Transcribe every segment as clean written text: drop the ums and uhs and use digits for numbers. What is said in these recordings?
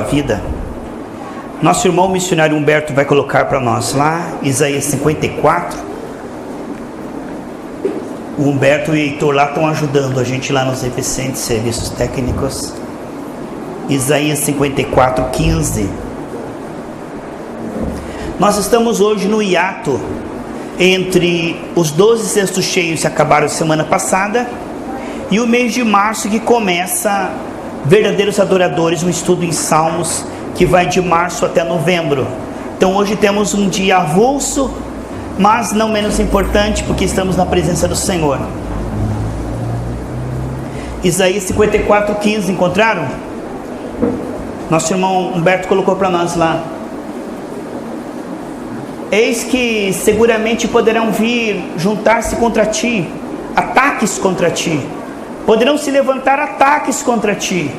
vida. Nosso irmão missionário Humberto vai colocar para nós lá, Isaías 54. O Humberto e o Heitor lá estão ajudando a gente lá nos eficientes serviços técnicos. Isaías 54, 15. Nós estamos hoje no hiato entre os 12 cestos cheios que acabaram semana passada e o mês de março, que começa Verdadeiros Adoradores, um estudo em Salmos que vai de março até novembro. Então hoje temos um dia avulso, mas não menos importante, porque estamos na presença do Senhor. Isaías 54, 15, encontraram? Nosso irmão Humberto colocou para nós lá. Eis que seguramente poderão vir juntar-se contra ti, ataques contra ti. Poderão se levantar ataques contra ti,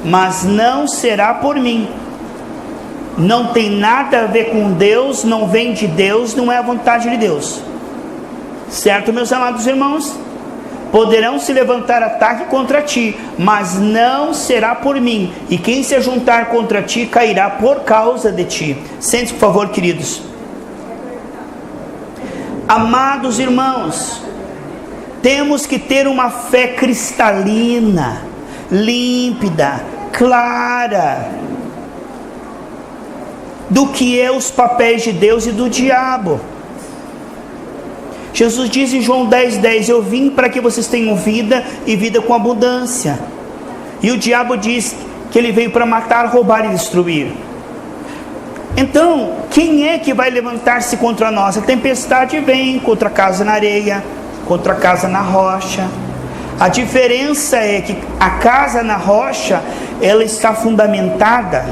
mas não será por mim. Não tem nada a ver com Deus, não vem de Deus, não é a vontade de Deus. Certo, meus amados irmãos? Poderão se levantar ataque contra ti, mas não será por mim. E quem se juntar contra ti cairá por causa de ti. Sente-se, por favor, queridos. Amados irmãos, temos que ter uma fé cristalina, límpida, clara, do que é os papéis de Deus e do diabo. Jesus diz em João 10:10, eu vim para que vocês tenham vida e vida com abundância. E o diabo diz que ele veio para matar, roubar e destruir. Então, quem é que vai levantar-se contra nós? A tempestade vem contra a casa na areia, contra a casa na rocha. A diferença é que a casa na rocha, ela está fundamentada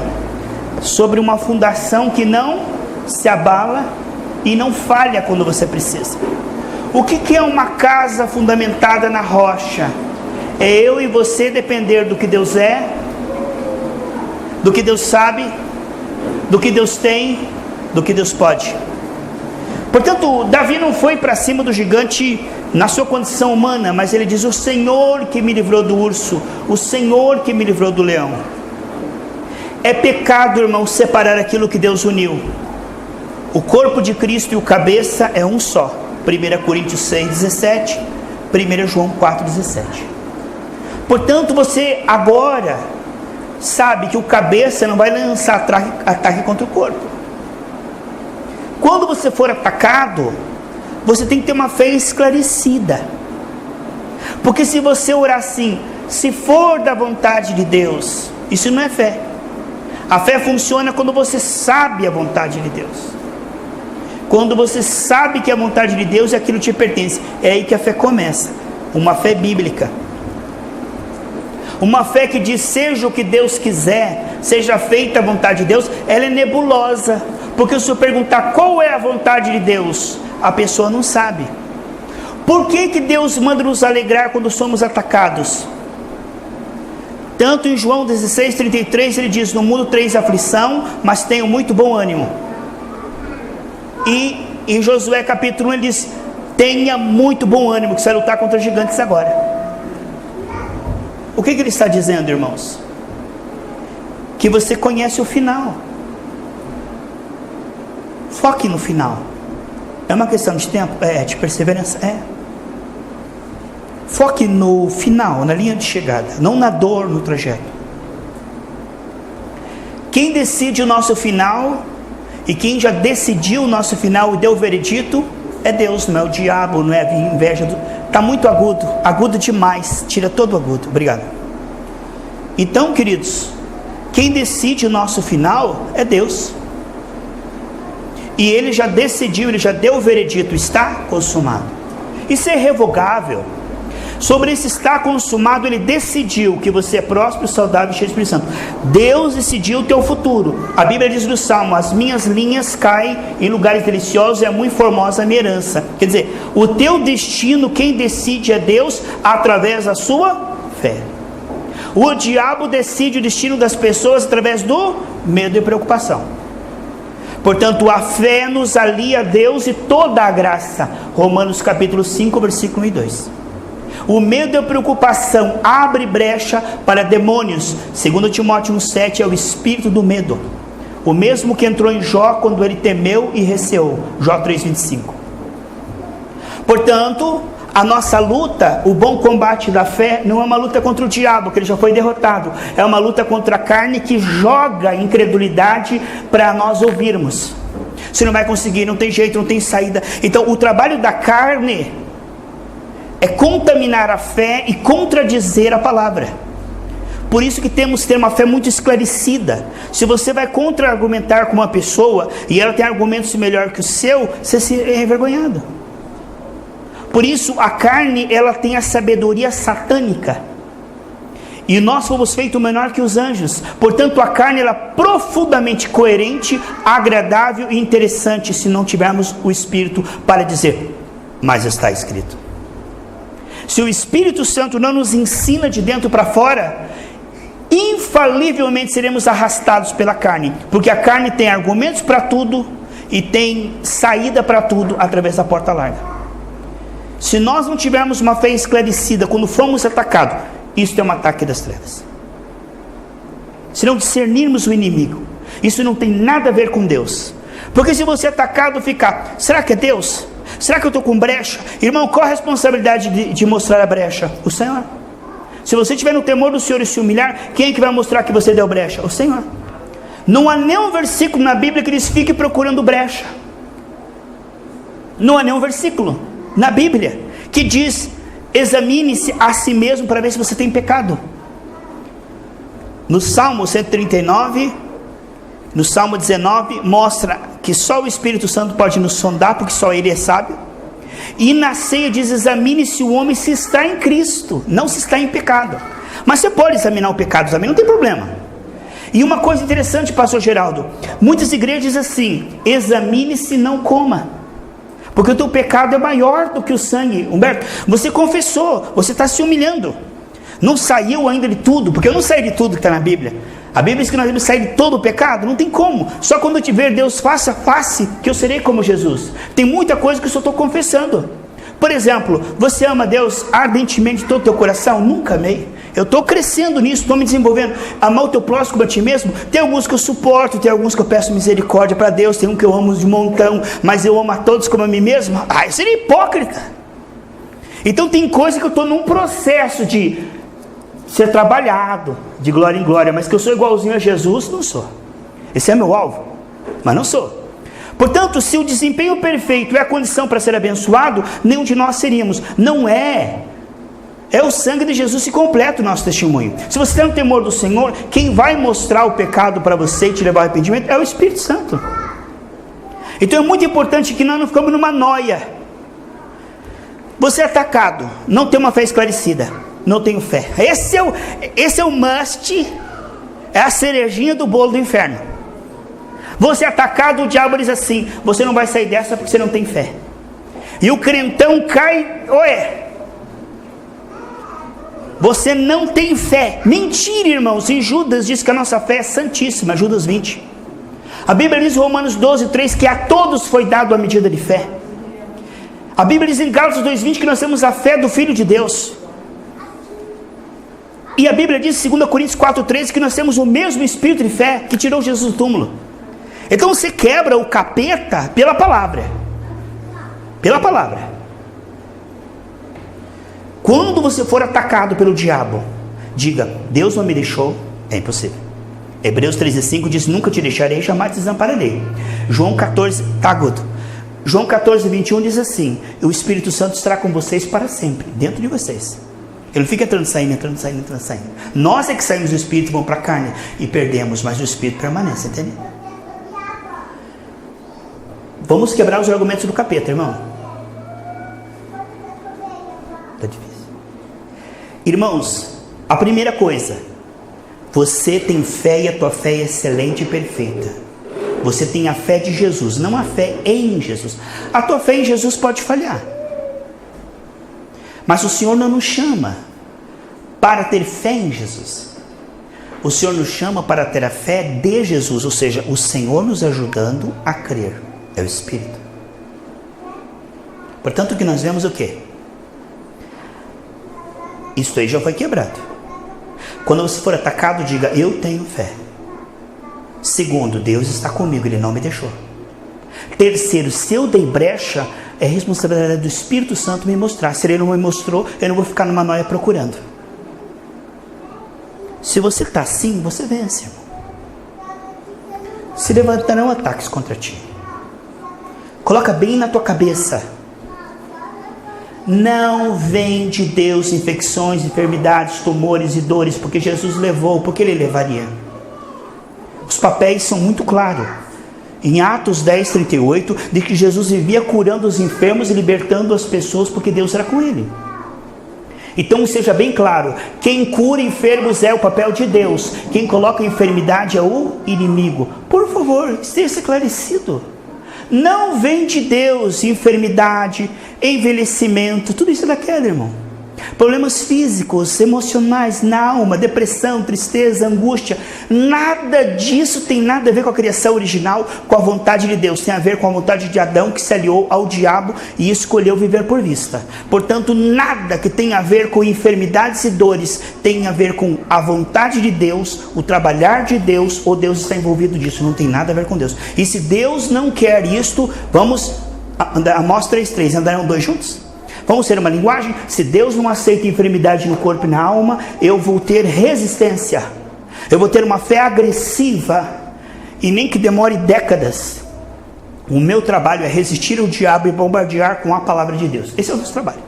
sobre uma fundação que não se abala e não falha quando você precisa. O que é uma casa fundamentada na rocha? É eu e você depender do que Deus é, do que Deus sabe, do que Deus tem, do que Deus pode. Portanto, Davi não foi para cima do gigante na sua condição humana, mas ele diz, o Senhor que me livrou do urso, o Senhor que me livrou do leão. É pecado, irmão, separar aquilo que Deus uniu. O corpo de Cristo e o cabeça é um só. 1 Coríntios 6:17, 1 João 4:17. Portanto, você agora sabe que o cabeça não vai lançar ataque contra o corpo. Quando você for atacado, você tem que ter uma fé esclarecida. Porque se você orar assim, se for da vontade de Deus, isso não é fé. A fé funciona quando você sabe a vontade de Deus. Quando você sabe que a vontade de Deus é aquilo que te pertence. É aí que a fé começa. Uma fé bíblica. Uma fé que diz, seja o que Deus quiser, seja feita a vontade de Deus, ela é nebulosa. Porque se eu perguntar qual é a vontade de Deus, a pessoa não sabe. Por que Deus manda nos alegrar quando somos atacados? Tanto em João 16:33 ele diz, no mundo tereis aflição, mas tenham muito bom ânimo. E em Josué capítulo 1 ele diz, tenha muito bom ânimo, que você vai lutar contra os gigantes agora. O que ele está dizendo, irmãos? Que você conhece o final. Foque no final. É uma questão de tempo? É. De perseverança? É. Foque no final, na linha de chegada, não na dor no trajeto. Quem decide o nosso final e quem já decidiu o nosso final e deu o veredito é Deus, não é o diabo, não é a inveja. Está muito agudo, agudo demais, tira todo o agudo. Obrigado. Então, queridos, quem decide o nosso final é Deus. E Ele já decidiu, Ele já deu o veredito, está consumado. Isso é irrevogável. Sobre esse está consumado, Ele decidiu que você é próspero, saudável e cheio do Espírito Santo. Deus decidiu o teu futuro. A Bíblia diz no Salmo, as minhas linhas caem em lugares deliciosos e é muito formosa a minha herança. Quer dizer, o teu destino, quem decide é Deus através da sua fé. O diabo decide o destino das pessoas através do medo e preocupação. Portanto, a fé nos alia a Deus e toda a graça. Romanos capítulo 5, versículo 1 e 2. O medo e a preocupação abre brecha para demônios. 2 Timóteo 1,7 é o espírito do medo. O mesmo que entrou em Jó quando ele temeu e receou. Jó 3,25. Portanto, a nossa luta, o bom combate da fé, não é uma luta contra o diabo, que ele já foi derrotado. É uma luta contra a carne que joga incredulidade para nós ouvirmos. Você não vai conseguir, não tem jeito, não tem saída. Então, o trabalho da carne é contaminar a fé e contradizer a palavra. Por isso que temos que ter uma fé muito esclarecida. Se você vai contra-argumentar com uma pessoa e ela tem argumentos melhor que o seu, você se é envergonhado. Por isso a carne, ela tem a sabedoria satânica. E nós fomos feitos menor que os anjos. Portanto a carne, ela é profundamente coerente, agradável e interessante, se não tivermos o Espírito para dizer, mas está escrito. Se o Espírito Santo não nos ensina de dentro para fora, infalivelmente seremos arrastados pela carne, porque a carne tem argumentos para tudo e tem saída para tudo através da porta larga. Se nós não tivermos uma fé esclarecida quando formos atacados, isso é um ataque das trevas. Se não discernirmos o inimigo, isso não tem nada a ver com Deus. Porque se você é atacado, ficar, será que é Deus? Será que eu estou com brecha? Irmão, qual a responsabilidade de mostrar a brecha? O Senhor. Se você estiver no temor do Senhor e se humilhar, quem é que vai mostrar que você deu brecha? O Senhor. Não há nenhum versículo na Bíblia que diz, fique procurando brecha. Não há nenhum versículo na Bíblia que diz, examine-se a si mesmo para ver se você tem pecado. No Salmo 139, no Salmo 19, mostra que só o Espírito Santo pode nos sondar, porque só Ele é sábio. E na ceia diz, examine-se o homem se está em Cristo, não se está em pecado. Mas você pode examinar o pecado também, não tem problema. E uma coisa interessante, pastor Geraldo, muitas igrejas dizem assim, examine-se, não coma, porque o teu pecado é maior do que o sangue. Humberto, você confessou, você está se humilhando, não saiu ainda de tudo, porque eu não saí de tudo que está na Bíblia. A Bíblia diz que nós devemos sair de todo o pecado, não tem como. Só quando eu te ver Deus face a face, que eu serei como Jesus. Tem muita coisa que eu só estou confessando. Por exemplo, você ama Deus ardentemente de todo o teu coração? Nunca amei. Eu estou crescendo nisso, estou me desenvolvendo. Amar o teu próximo como a ti mesmo? Tem alguns que eu suporto, tem alguns que eu peço misericórdia para Deus, tem um que eu amo de montão, mas eu amo a todos como a mim mesmo. Eu seria hipócrita. Então tem coisa que eu estou num processo de ser trabalhado de glória em glória, mas que eu sou igualzinho a Jesus, não sou. Esse é meu alvo, mas não sou. Portanto, se o desempenho perfeito é a condição para ser abençoado, nenhum de nós seríamos. Não é. É o sangue de Jesus que completa o nosso testemunho. Se você tem o temor do Senhor, quem vai mostrar o pecado para você e te levar ao arrependimento é o Espírito Santo. Então é muito importante que nós não ficamos numa noia. Você é atacado, não tem uma fé esclarecida, não tenho fé. Esse é o must, é a cerejinha do bolo do inferno. Você é atacado, o diabo diz assim, você não vai sair dessa porque você não tem fé. E o crentão cai, você não tem fé. Mentira, irmãos. Em Judas diz que a nossa fé é santíssima, Judas 20. A Bíblia diz em Romanos 12:3 que a todos foi dado a medida de fé. A Bíblia diz em Gálatas 2:20 que nós temos a fé do Filho de Deus. E a Bíblia diz em 2 Coríntios 4:13 que nós temos o mesmo espírito de fé que tirou Jesus do túmulo. Então você quebra o capeta pela palavra. Pela palavra. Quando você for atacado pelo diabo, diga, Deus não me deixou, é impossível. Hebreus 13:5 diz, nunca te deixarei, jamais te desampararei. João 14, tá agudo. João 14:21 diz assim, o Espírito Santo estará com vocês para sempre, dentro de vocês. Ele não fica entrando, saindo. Nós é que saímos do Espírito e vamos para a carne e perdemos, mas o Espírito permanece, entende? Vamos quebrar os argumentos do capeta, irmão. Está difícil. Irmãos, a primeira coisa, você tem fé e a tua fé é excelente e perfeita. Você tem a fé de Jesus, não a fé em Jesus. A tua fé em Jesus pode falhar. Mas o Senhor não nos chama para ter fé em Jesus. O Senhor nos chama para ter a fé de Jesus, ou seja, o Senhor nos ajudando a crer. É o Espírito. Portanto, o que nós vemos é o quê? Isso aí já foi quebrado. Quando você for atacado, diga: eu tenho fé. Segundo, Deus está comigo, Ele não me deixou. Terceiro, se eu dei brecha, é responsabilidade do Espírito Santo me mostrar. Se Ele não me mostrou, eu não vou ficar numa noia procurando. Se você está assim, você vence, irmão. Se levantarão ataques contra ti. Coloca bem na tua cabeça: não vem de Deus infecções, enfermidades, tumores e dores, porque Jesus levou, porque Ele levaria. Os papéis são muito claros. Em Atos 10, 38, diz que Jesus vivia curando os enfermos e libertando as pessoas, porque Deus era com Ele. Então seja bem claro: quem cura enfermos é o papel de Deus, quem coloca a enfermidade é o inimigo. Por favor, esteja esclarecido. Não vem de Deus enfermidade, envelhecimento, tudo isso é da queda, irmão. Problemas físicos, emocionais, na alma, depressão, tristeza, angústia, nada disso tem nada a ver com a criação original, com a vontade de Deus. Tem a ver com a vontade de Adão, que se aliou ao diabo e escolheu viver por vista. Portanto, nada que tenha a ver com enfermidades e dores tem a ver com a vontade de Deus, o trabalhar de Deus, ou Deus está envolvido disso. Não tem nada a ver com Deus. E se Deus não quer isto, vamos, Amós 3:3, andarão dois juntos? Vamos ter uma linguagem? Se Deus não aceita enfermidade no corpo e na alma, eu vou ter resistência. Eu vou ter uma fé agressiva. E nem que demore décadas. O meu trabalho é resistir ao diabo e bombardear com a palavra de Deus. Esse é o nosso trabalho.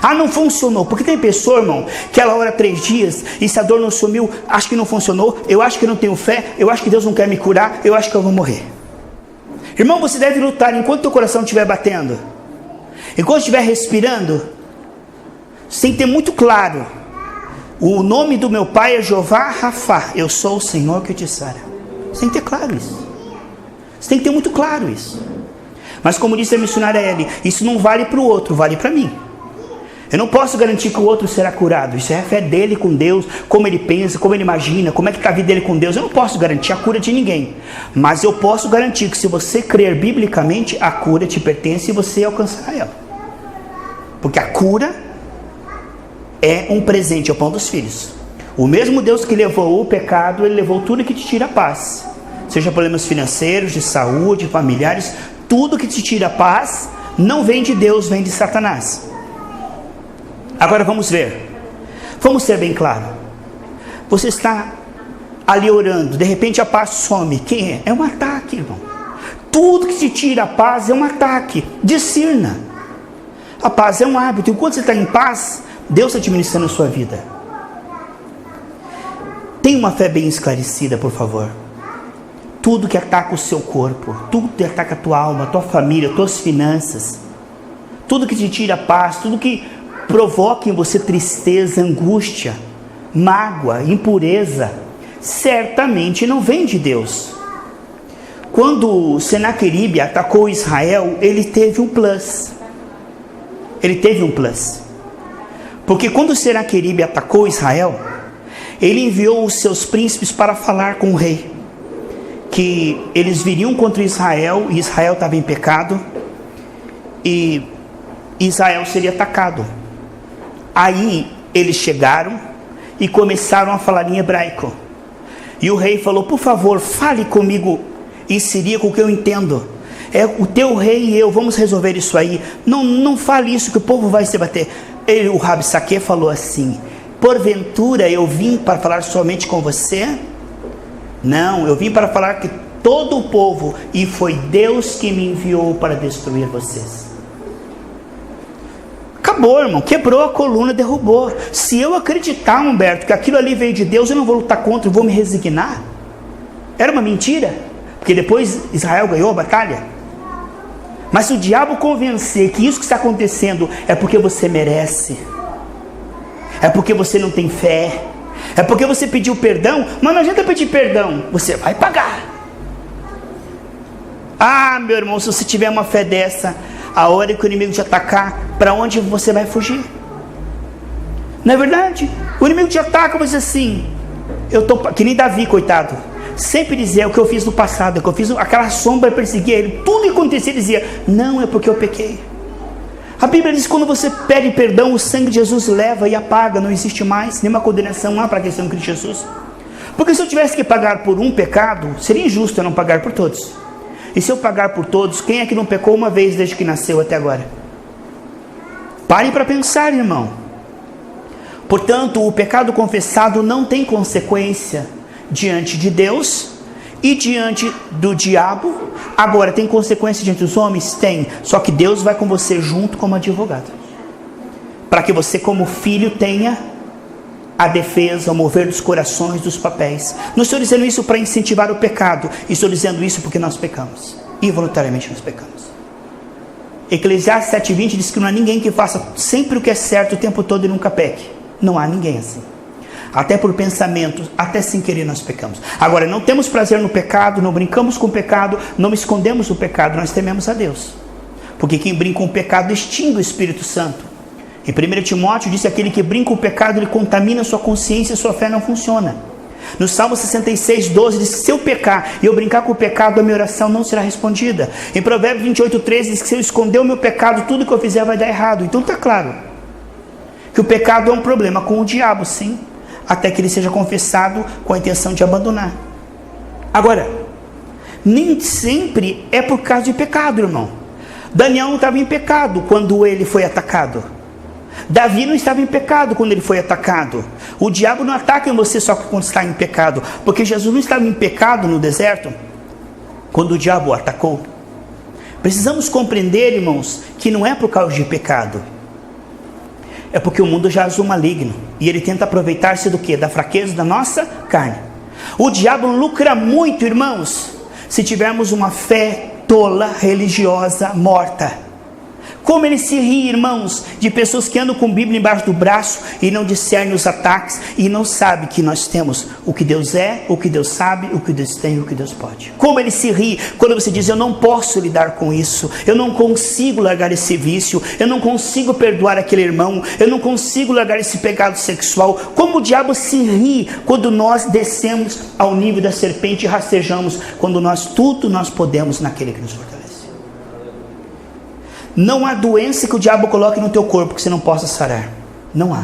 Ah, não funcionou. Porque tem pessoa, irmão, que ela ora 3 dias e se a dor não sumiu, acho que não funcionou, eu acho que não tenho fé, eu acho que Deus não quer me curar, eu acho que eu vou morrer. Irmão, você deve lutar enquanto teu coração estiver batendo. Enquanto estiver respirando, sem ter muito claro: o nome do meu pai é Jeová Rafá, eu sou o Senhor que te sara. Você tem que ter claro isso. Você tem que ter muito claro isso. Mas como disse a missionária Ellie, isso não vale para o outro, vale para mim. Eu não posso garantir que o outro será curado. Isso é a fé dele com Deus, como ele pensa, como ele imagina, como é que está a vida dele com Deus. Eu não posso garantir a cura de ninguém. Mas eu posso garantir que se você crer biblicamente, a cura te pertence e você alcançará ela. Porque a cura é um presente, é o pão dos filhos. O mesmo Deus que levou o pecado, Ele levou tudo que te tira a paz. Seja problemas financeiros, de saúde, familiares, tudo que te tira a paz, não vem de Deus, vem de Satanás. Agora vamos ver. Vamos ser bem claro. Você está ali orando, de repente a paz some. Quem é? É um ataque, irmão. Tudo que te tira a paz é um ataque. Discirna. A paz é um hábito. Enquanto você está em paz, Deus está administrando a sua vida. Tenha uma fé bem esclarecida, por favor. Tudo que ataca o seu corpo, tudo que ataca a tua alma, a tua família, as tuas finanças, tudo que te tira a paz, tudo que provoca em você tristeza, angústia, mágoa, impureza, certamente não vem de Deus. Quando Senaqueribe atacou Israel, ele teve um plus. Porque quando Senaqueribe atacou Israel, ele enviou os seus príncipes para falar com o rei, que eles viriam contra Israel, e Israel estava em pecado, e Israel seria atacado. Aí eles chegaram e começaram a falar em hebraico. E o rei falou: por favor, fale comigo em siríaco que eu entendo. É o teu rei e eu, vamos resolver isso aí. Não fale isso que o povo vai se bater. O Rabsaque falou assim: porventura eu vim para falar somente com você? Não, eu vim para falar que todo o povo, e foi Deus que me enviou para destruir vocês. Acabou, irmão, quebrou a coluna, derrubou. Se eu acreditar, Humberto, que aquilo ali veio de Deus, eu não vou lutar contra, eu vou me resignar. Era uma mentira, porque depois Israel ganhou a batalha. Mas se o diabo convencer que isso que está acontecendo é porque você merece, é porque você não tem fé, é porque você pediu perdão, mas não adianta pedir perdão, você vai pagar. Ah, meu irmão, se você tiver uma fé dessa, a hora que o inimigo te atacar, para onde você vai fugir? Não é verdade? O inimigo te ataca, você assim, que nem Davi, coitado, sempre dizia: o que eu fiz no passado, o que eu fiz, aquela sombra perseguia ele, tudo que acontecia, ele dizia: não, é porque eu pequei. A Bíblia diz que quando você pede perdão, o sangue de Jesus leva e apaga, não existe mais nenhuma condenação, não há para questão em Cristo Jesus. Porque se eu tivesse que pagar por um pecado, seria injusto eu não pagar por todos. E se eu pagar por todos, quem é que não pecou uma vez desde que nasceu até agora? Pare para pensar, irmão. Portanto, o pecado confessado não tem consequência diante de Deus e diante do diabo. Agora, tem consequência diante dos homens? Tem. Só que Deus vai com você junto como advogado, para que você como filho tenha a defesa, o mover dos corações, dos papéis. Não estou dizendo isso para incentivar o pecado, estou dizendo isso porque nós pecamos, involuntariamente nós pecamos. Eclesiastes 7:20 diz que não há ninguém que faça sempre o que é certo o tempo todo e nunca peque. Não há ninguém assim. Até por pensamentos, até sem querer nós pecamos. Agora, não temos prazer no pecado, não brincamos com o pecado, não escondemos o pecado, nós tememos a Deus. Porque quem brinca com o pecado extingue o Espírito Santo. Em 1 Timóteo diz que aquele que brinca com o pecado, ele contamina sua consciência e sua fé não funciona. No Salmo 66:12 diz que se eu pecar e eu brincar com o pecado, a minha oração não será respondida. Em Provérbios 28:13 diz que se eu esconder o meu pecado, tudo que eu fizer vai dar errado. Então está claro que o pecado é um problema com o diabo, sim, até que ele seja confessado com a intenção de abandonar. Agora, nem sempre é por causa de pecado, irmão. Daniel não estava em pecado quando ele foi atacado. Davi não estava em pecado quando ele foi atacado. O diabo não ataca em você só quando está em pecado, porque Jesus não estava em pecado no deserto quando o diabo o atacou. Precisamos compreender, irmãos, que não é por causa de pecado. É porque o mundo jaz o maligno e ele tenta aproveitar-se do quê? Da fraqueza da nossa carne. O diabo lucra muito, irmãos, se tivermos uma fé tola, religiosa, morta. Como ele se ri, irmãos, de pessoas que andam com Bíblia embaixo do braço e não discernem os ataques e não sabem que nós temos o que Deus é, o que Deus sabe, o que Deus tem, o que Deus pode. Como ele se ri quando você diz: eu não posso lidar com isso, eu não consigo largar esse vício, eu não consigo perdoar aquele irmão, eu não consigo largar esse pecado sexual. Como o diabo se ri quando nós descemos ao nível da serpente e rastejamos, quando tudo nós podemos naquele que nos fortalece. Não há doença que o diabo coloque no teu corpo que você não possa sarar. Não há.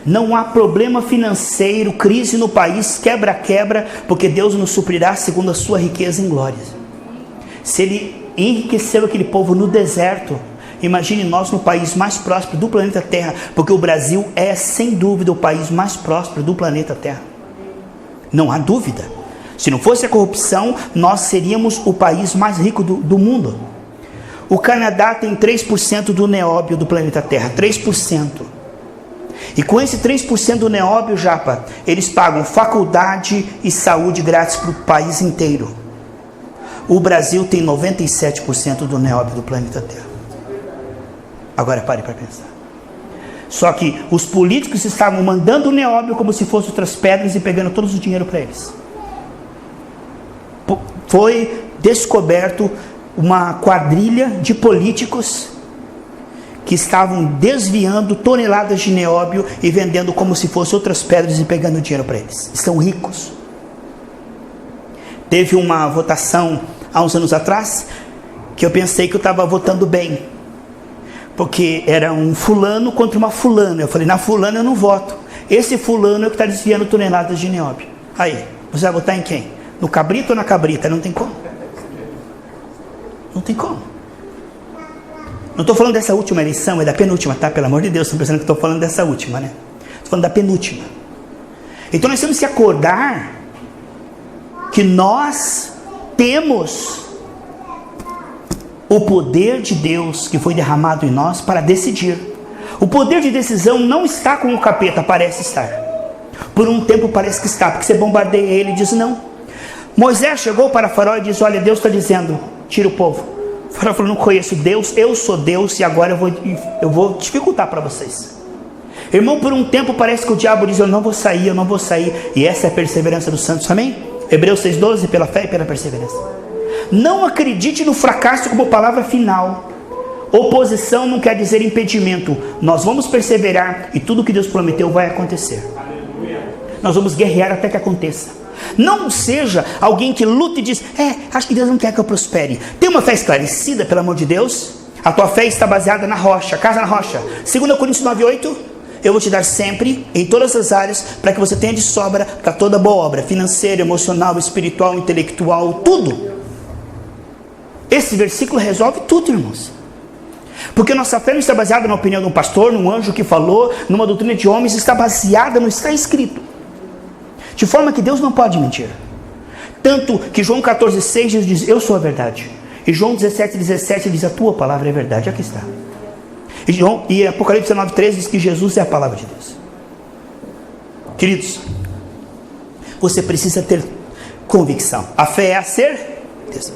Não há problema financeiro, crise no país, quebra, porque Deus nos suprirá segundo a sua riqueza em glórias. Se Ele enriqueceu aquele povo no deserto, imagine nós no país mais próspero do planeta Terra, porque o Brasil é sem dúvida o país mais próspero do planeta Terra. Não há dúvida. Se não fosse a corrupção, nós seríamos o país mais rico do mundo. O Canadá tem 3% do nióbio do planeta Terra, 3%. E com esse 3% do nióbio, Japa, eles pagam faculdade e saúde grátis para o país inteiro. O Brasil tem 97% do nióbio do planeta Terra. Agora pare para pensar. Só que os políticos estavam mandando o nióbio como se fossem outras pedras e pegando todo o dinheiro para eles. Foi descoberto uma quadrilha de políticos que estavam desviando toneladas de nióbio e vendendo como se fossem outras pedras e pegando dinheiro para eles. Estão ricos. Teve uma votação há uns anos atrás que eu pensei que eu estava votando bem, porque era um fulano contra uma fulana. Eu falei: na fulana eu não voto, esse fulano é o que está desviando toneladas de nióbio. Aí, você vai votar em quem? No cabrito ou na cabrita? Não tem como. Não tem como. Não estou falando dessa última eleição, é da penúltima, tá? Pelo amor de Deus, estou pensando que estou falando dessa última, né? Estou falando da penúltima. Então nós temos que acordar que nós temos o poder de Deus que foi derramado em nós para decidir. O poder de decisão não está com o capeta, parece estar. Por um tempo parece que está, porque você bombardeia ele e diz não. Moisés chegou para Faraó e disse: olha, Deus está dizendo, tira o povo. O Faraó falou: não conheço Deus, eu sou Deus e agora eu vou dificultar para vocês. Irmão, por um tempo parece que o diabo diz: eu não vou sair. E essa é a perseverança dos santos, amém? Hebreus 6,12, pela fé e pela perseverança. Não acredite no fracasso como palavra final. Oposição não quer dizer impedimento. Nós vamos perseverar e tudo que Deus prometeu vai acontecer. Nós vamos guerrear até que aconteça. Não seja alguém que luta e diz: acho que Deus não quer que eu prospere. Tem uma fé esclarecida, pelo amor de Deus. A tua fé está baseada na rocha, casa na rocha. 2 Coríntios 9:8, eu vou te dar sempre, em todas as áreas, para que você tenha de sobra para toda boa obra, financeira, emocional, espiritual, intelectual, tudo. Esse versículo resolve tudo, irmãos. Porque nossa fé não está baseada na opinião de um pastor, num anjo que falou, numa doutrina de homens, está baseada no que está escrito. De forma que Deus não pode mentir. Tanto que João 14,6 diz, eu sou a verdade. E João 17,17 diz, a tua palavra é verdade. Aqui está. E Apocalipse 19,13 diz que Jesus é a palavra de Deus. Queridos, você precisa ter convicção. A fé é a certeza.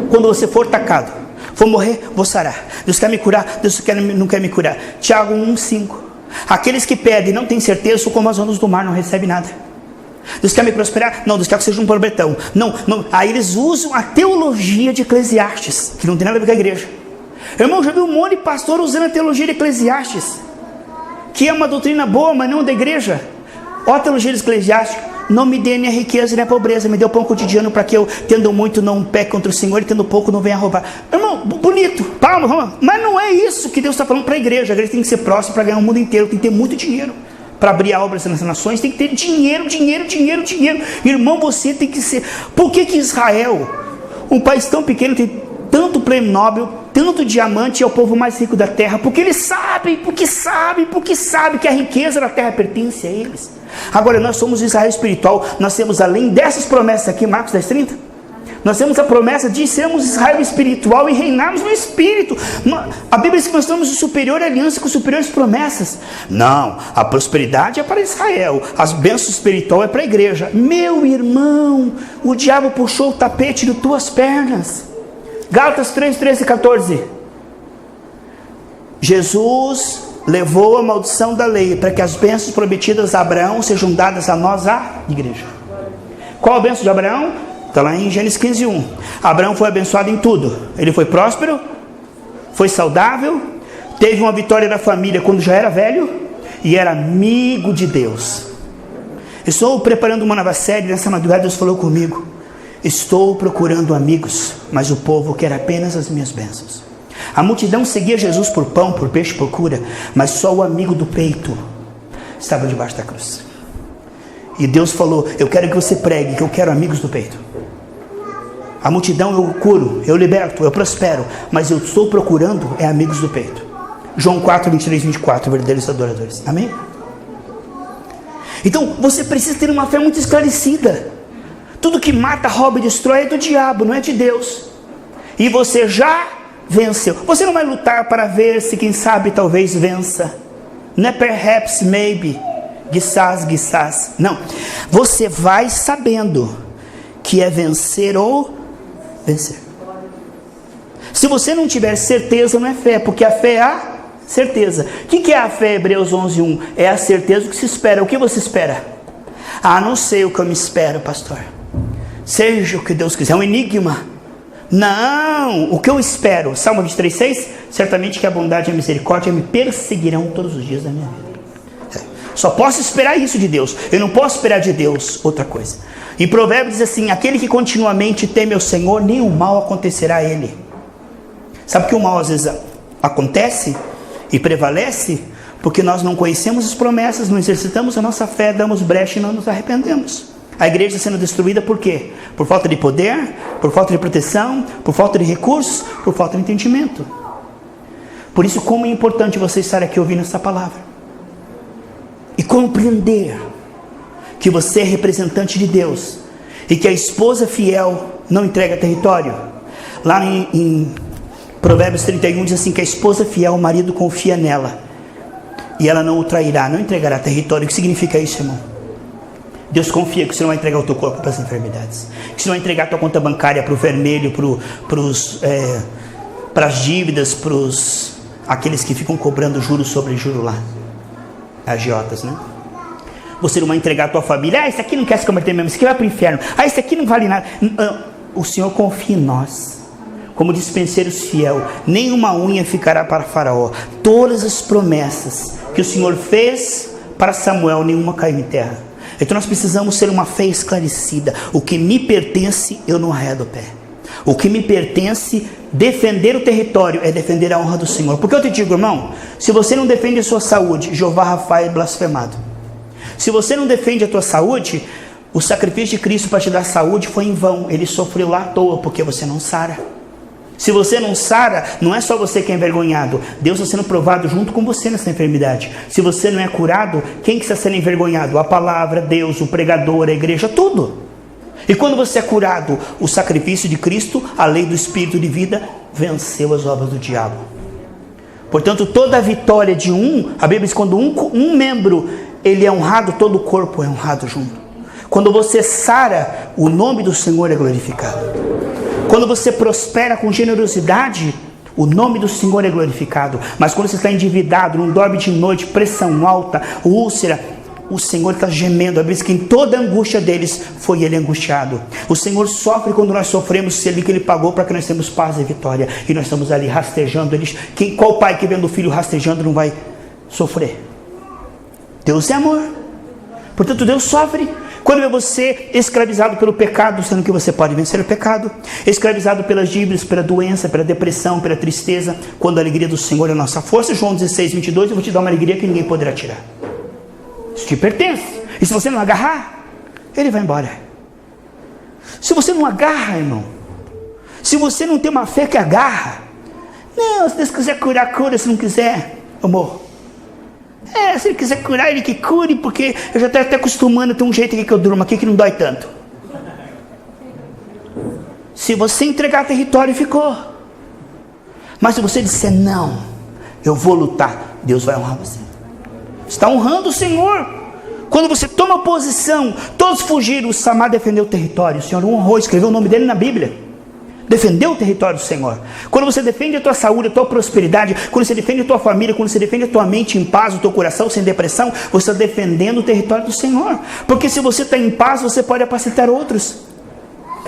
Quando você for tacado, vou morrer, vou sarar. Deus quer me curar, Deus não quer me curar. Tiago 1,5. Aqueles que pedem e não têm certeza são como as ondas do mar, não recebem nada. Deus quer me prosperar? Não, Deus quer que seja um prorbetão. Não. Aí eles usam a teologia de Eclesiastes, que não tem nada a ver com a igreja. Irmão, já vi um monte de pastor usando a teologia de Eclesiastes, que é uma doutrina boa, mas não da igreja. Ó a teologia de Eclesiastes, não me dê nem a riqueza nem a pobreza, me dê o pão cotidiano para que eu, tendo muito, não peque contra o Senhor, e tendo pouco, não venha roubar. Irmão, bonito, palma, mas não é isso que Deus está falando para a igreja. A igreja tem que ser próxima para ganhar o mundo inteiro, tem que ter muito dinheiro. Para abrir a obra nas nações, tem que ter dinheiro. Irmão, você tem que ser... Por que Israel, um país tão pequeno, tem tanto prêmio Nobel, tanto diamante, é o povo mais rico da terra? Porque eles sabem, porque sabe que a riqueza da terra pertence a eles. Agora, nós somos Israel espiritual, nós temos, além dessas promessas aqui, Marcos 10:30, nós temos a promessa de sermos Israel espiritual e reinarmos no Espírito. A Bíblia diz que nós estamos em superior aliança com superiores promessas. Não, a prosperidade é para Israel, as bênçãos espirituais é para a igreja. Meu irmão, o diabo puxou o tapete de tuas pernas. Gálatas 3:13 e 14. Jesus levou a maldição da lei para que as bênçãos prometidas a Abraão sejam dadas a nós, a igreja. Qual a bênção de Abraão? Está lá em Gênesis 15:1. Abraão foi abençoado em tudo. Ele foi próspero, foi saudável, teve uma vitória da família quando já era velho e era amigo de Deus. Estou preparando uma nova série. Nessa madrugada Deus falou comigo, estou procurando amigos, mas o povo quer apenas as minhas bênçãos. A multidão seguia Jesus por pão, por peixe, por cura, mas só o amigo do peito estava debaixo da cruz. E Deus falou, eu quero que você pregue, que eu quero amigos do peito. A multidão eu curo, eu liberto, eu prospero, mas eu estou procurando amigos do peito. João 4:23-24, verdadeiros adoradores. Amém? Então você precisa ter uma fé muito esclarecida. Tudo que mata, rouba e destrói é do diabo, não é de Deus. E você já venceu. Você não vai lutar para ver se quem sabe talvez vença. Não é perhaps, maybe, quizás. Não. Você vai sabendo que é vencer ou vencer. Se você não tiver certeza, não é fé, porque a fé é a certeza. O que é a fé? Hebreus 11:1. É a certeza do que se espera. O que você espera? Não sei o que eu me espero, pastor. Seja o que Deus quiser. É um enigma. Não, o que eu espero? Salmo 23:6. Certamente que a bondade e a misericórdia me perseguirão todos os dias da minha vida. Só posso esperar isso de Deus. Eu não posso esperar de Deus outra coisa. Em Provérbios diz assim, aquele que continuamente teme ao Senhor, nenhum mal acontecerá a ele. Sabe que o mal às vezes acontece e prevalece? Porque nós não conhecemos as promessas, não exercitamos a nossa fé, damos brecha e não nos arrependemos. A igreja está sendo destruída por quê? Por falta de poder, por falta de proteção, por falta de recursos, por falta de entendimento. Por isso, como é importante você estar aqui ouvindo essa palavra e compreender que você é representante de Deus e que a esposa fiel não entrega território. Lá em Provérbios 31 diz assim, que a esposa fiel, o marido confia nela e ela não o trairá, não entregará território. O que significa isso, irmão? Deus confia que você não vai entregar o teu corpo para as enfermidades, que você não vai entregar a tua conta bancária para o vermelho, para as dívidas, para aqueles que ficam cobrando juros sobre juros lá, agiotas, né? Você não vai entregar a tua família. Esse aqui não quer se converter mesmo, esse aqui vai para o inferno. Esse aqui não vale nada. O Senhor confia em nós, como dispenseiros fiel. Nenhuma unha ficará para Faraó. Todas as promessas que o Senhor fez para Samuel, nenhuma caiu em terra. Então nós precisamos ser uma fé esclarecida. O que me pertence, eu não arredo o pé. O que me pertence, defender o território, é defender a honra do Senhor. Porque eu te digo, irmão, se você não defende a sua saúde, Jeová Rafa é blasfemado. Se você não defende a tua saúde, o sacrifício de Cristo para te dar saúde foi em vão. Ele sofreu lá à toa, porque você não sara. Se você não sara, não é só você que é envergonhado. Deus está sendo provado junto com você nessa enfermidade. Se você não é curado, quem que está sendo envergonhado? A palavra, Deus, o pregador, a igreja, tudo. E quando você é curado, o sacrifício de Cristo, a lei do Espírito de vida, venceu as obras do diabo. Portanto, toda a vitória de a Bíblia diz, quando um membro ele é honrado, todo o corpo é honrado junto. Quando você sara, o nome do Senhor é glorificado. Quando você prospera com generosidade, o nome do Senhor é glorificado. Mas quando você está endividado, não dorme de noite, pressão alta, úlcera, o Senhor está gemendo. A Bíblia diz que em toda a angústia deles foi ele angustiado. O Senhor sofre quando nós sofremos, se ele que ele pagou para que nós tenhamos paz e vitória. E nós estamos ali rastejando. Qual pai que vendo o filho rastejando não vai sofrer? Deus é amor. Portanto, Deus sofre. Quando é você escravizado pelo pecado, sendo que você pode vencer o pecado, escravizado pelas dívidas, pela doença, pela depressão, pela tristeza, quando a alegria do Senhor é a nossa força, João 16, 22, eu vou te dar uma alegria que ninguém poderá tirar. Isso te pertence. E se você não agarrar, ele vai embora. Se você não agarra, irmão, se você não tem uma fé que agarra, não, se Deus quiser curar, cura, se não quiser, eu morro. Se ele quiser curar, ele que cure, porque eu já estou até acostumando, tem um jeito aqui que eu durmo aqui que não dói tanto. Se você entregar território, ficou. Mas se você disser, não, eu vou lutar, Deus vai honrar você. Está honrando o Senhor. Quando você toma posição, todos fugiram, o Samá defendeu o território, o Senhor honrou, escreveu o nome dele na Bíblia. Defendeu o território do Senhor. Quando você defende a tua saúde, a tua prosperidade, quando você defende a tua família, quando você defende a tua mente em paz, o teu coração sem depressão, você está defendendo o território do Senhor. Porque se você está em paz, você pode apacentar outros.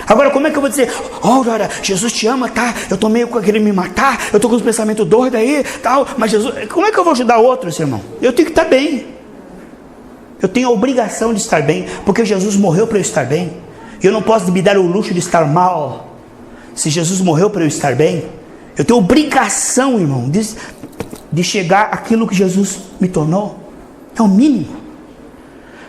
Agora, como é que eu vou dizer, ora, Jesus te ama, tá? Eu estou meio querendo me matar, eu estou com os pensamentos doidos aí, tal, mas Jesus, como é que eu vou ajudar outros, irmão? Eu tenho que estar bem. Eu tenho a obrigação de estar bem, porque Jesus morreu para eu estar bem. Eu não posso me dar o luxo de estar mal. Se Jesus morreu para eu estar bem, eu tenho obrigação, irmão, de chegar àquilo que Jesus me tornou. É o mínimo.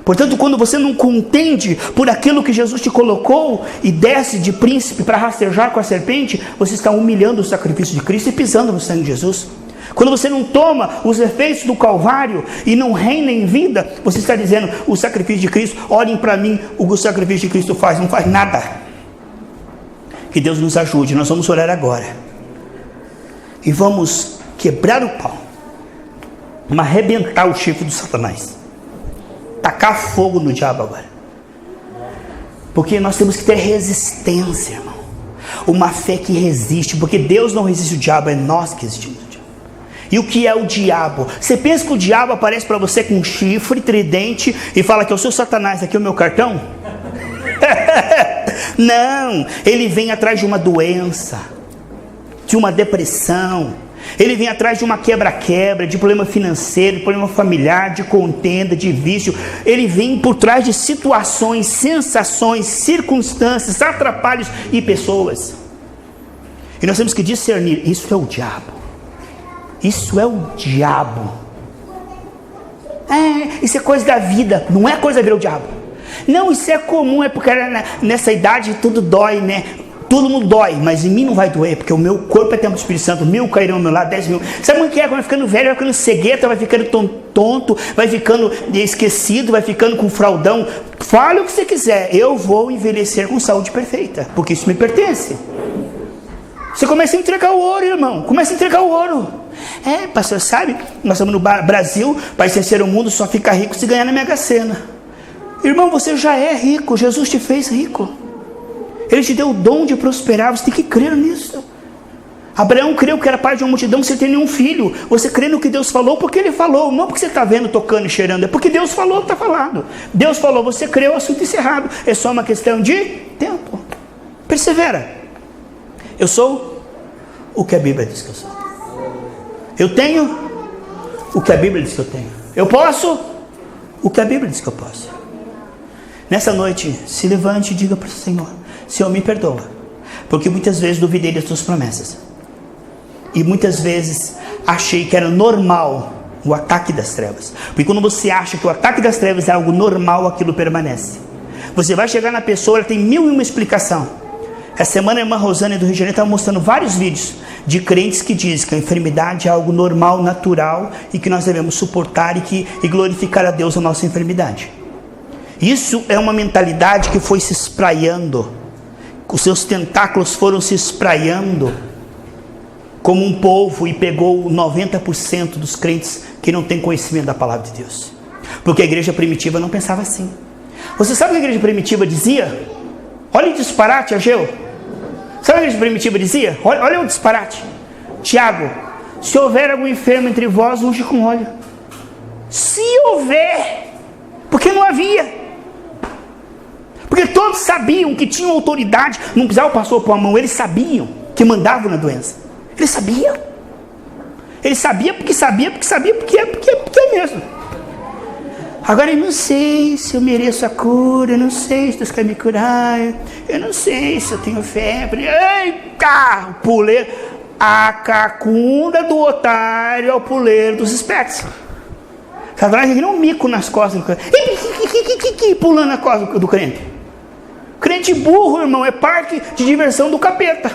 Portanto, quando você não contende por aquilo que Jesus te colocou e desce de príncipe para rastejar com a serpente, você está humilhando o sacrifício de Cristo e pisando no sangue de Jesus. Quando você não toma os efeitos do Calvário e não reina em vida, você está dizendo, o sacrifício de Cristo, olhem para mim, o que o sacrifício de Cristo faz, não faz nada. Que Deus nos ajude. Nós vamos orar agora e vamos quebrar o pau, vamos arrebentar o chifre do Satanás, tacar fogo no diabo agora, porque nós temos que ter resistência, irmão, uma fé que resiste, porque Deus não resiste o diabo, é nós que resistimos o diabo. E o que é o diabo? Você pensa que o diabo aparece para você com um chifre, tridente e fala que eu sou Satanás, aqui é o meu cartão? Não, ele vem atrás de uma doença, de uma depressão, ele vem atrás de uma quebra-quebra, de problema financeiro, de problema familiar, de contenda, de vício. Ele vem por trás de situações, sensações, circunstâncias, atrapalhos e pessoas. E nós temos que discernir, isso é o diabo. Isso é o diabo. Isso é coisa da vida, não é coisa da vida, é o diabo. Não, isso é comum, é porque nessa idade tudo dói, né? Todo mundo dói, mas em mim não vai doer, porque o meu corpo é templo do Espírito Santo, 1000 cairão ao meu lado, 10 mil. Sabe o que é? Quando vai ficando velho, vai ficando cegueta, vai ficando tonto, vai ficando esquecido, vai ficando com fraldão. Fale o que você quiser, eu vou envelhecer com saúde perfeita, porque isso me pertence. Você começa a entregar o ouro, irmão, começa a entregar o ouro. Pastor, sabe, nós estamos no Brasil, país terceiro mundo, só fica rico se ganhar na Mega Sena. Irmão, você já é rico, Jesus te fez rico. Ele te deu o dom de prosperar, você tem que crer nisso. Abraão creu que era pai de uma multidão sem ter nenhum filho. Você crê no que Deus falou porque Ele falou, não porque você está vendo, tocando e cheirando, é porque Deus falou que está falado. Deus falou, você creu, assunto encerrado. É só uma questão de tempo. Persevera. Eu sou o que a Bíblia diz que eu sou. Eu tenho o que a Bíblia diz que eu tenho. Eu posso o que a Bíblia diz que eu posso. Nessa noite, se levante e diga para o Senhor, Senhor, me perdoa, Porque muitas vezes duvidei das tuas promessas. E muitas vezes achei que era normal o ataque das trevas. Porque quando você acha que o ataque das trevas é algo normal, aquilo permanece. Você vai chegar na pessoa, ela tem 1001 explicação. Essa semana a irmã Rosane do Rio de Janeiro estava mostrando vários vídeos de crentes que dizem que a enfermidade é algo normal, natural, e que nós devemos suportar e glorificar a Deus a nossa enfermidade. Isso é uma mentalidade que foi se espraiando. Os seus tentáculos foram se espraiando como um polvo e pegou 90% dos crentes que não têm conhecimento da palavra de Deus. Porque a igreja primitiva não pensava assim. Você sabe o que a igreja primitiva dizia? Olha o disparate, Ageu. Sabe o que a igreja primitiva dizia? Olha o disparate. Tiago, se houver algum enfermo entre vós, unge com óleo. Se houver, porque não havia. Porque todos sabiam que tinham autoridade, não precisava o pastor pôr a mão, eles sabiam que mandavam na doença. Eles sabiam. Ele sabia porque é mesmo. Agora eu não sei se eu mereço a cura, eu não sei se Deus quer me curar, eu não sei se eu tenho febre. Eita, o puleiro, a cacunda do otário é o puleiro dos espertos. Satanás é um mico nas costas do crente. Pulando na costa do crente. Crente burro, irmão, é parque de diversão do capeta.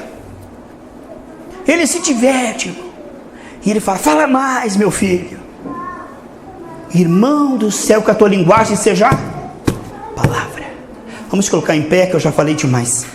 Ele se diverte, irmão. E ele fala mais, meu filho. Irmão do céu, que a tua linguagem seja palavra. Vamos colocar em pé, que eu já falei demais.